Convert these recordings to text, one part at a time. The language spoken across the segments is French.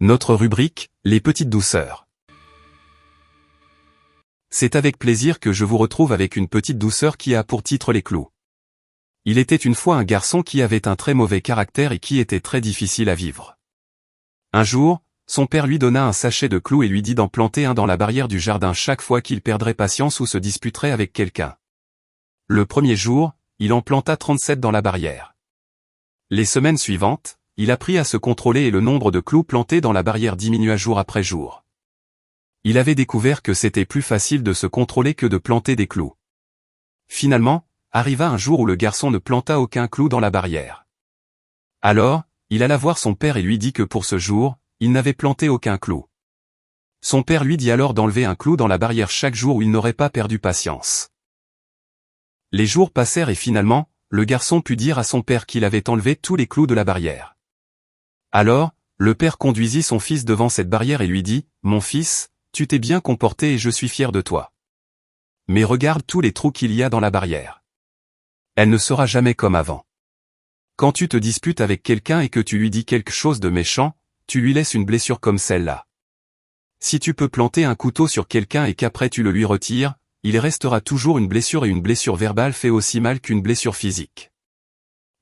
Notre rubrique, les petites douceurs. C'est avec plaisir que je vous retrouve avec une petite douceur qui a pour titre les clous. Il était une fois un garçon qui avait un très mauvais caractère et qui était très difficile à vivre. Un jour, son père lui donna un sachet de clous et lui dit d'en planter un dans la barrière du jardin chaque fois qu'il perdrait patience ou se disputerait avec quelqu'un. Le premier jour, il en planta 37 dans la barrière. Les semaines suivantes, il apprit à se contrôler et le nombre de clous plantés dans la barrière diminua jour après jour. Il avait découvert que c'était plus facile de se contrôler que de planter des clous. Finalement, arriva un jour où le garçon ne planta aucun clou dans la barrière. Alors, il alla voir son père et lui dit que pour ce jour, il n'avait planté aucun clou. Son père lui dit alors d'enlever un clou dans la barrière chaque jour où il n'aurait pas perdu patience. Les jours passèrent et finalement, le garçon put dire à son père qu'il avait enlevé tous les clous de la barrière. Alors, le père conduisit son fils devant cette barrière et lui dit, « Mon fils, tu t'es bien comporté et je suis fier de toi. Mais regarde tous les trous qu'il y a dans la barrière. Elle ne sera jamais comme avant. Quand tu te disputes avec quelqu'un et que tu lui dis quelque chose de méchant, tu lui laisses une blessure comme celle-là. Si tu peux planter un couteau sur quelqu'un et qu'après tu le lui retires, il restera toujours une blessure et une blessure verbale fait aussi mal qu'une blessure physique. »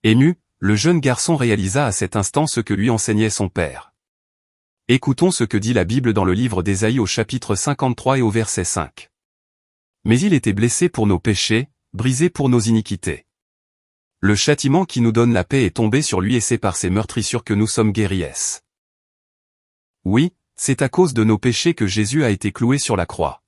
Ému, le jeune garçon réalisa à cet instant ce que lui enseignait son père. Écoutons ce que dit la Bible dans le livre d'Ésaïe au chapitre 53 et au verset 5. « Mais il était blessé pour nos péchés, brisé pour nos iniquités. Le châtiment qui nous donne la paix est tombé sur lui et c'est par ses meurtrissures que nous sommes guéris. » Oui, c'est à cause de nos péchés que Jésus a été cloué sur la croix.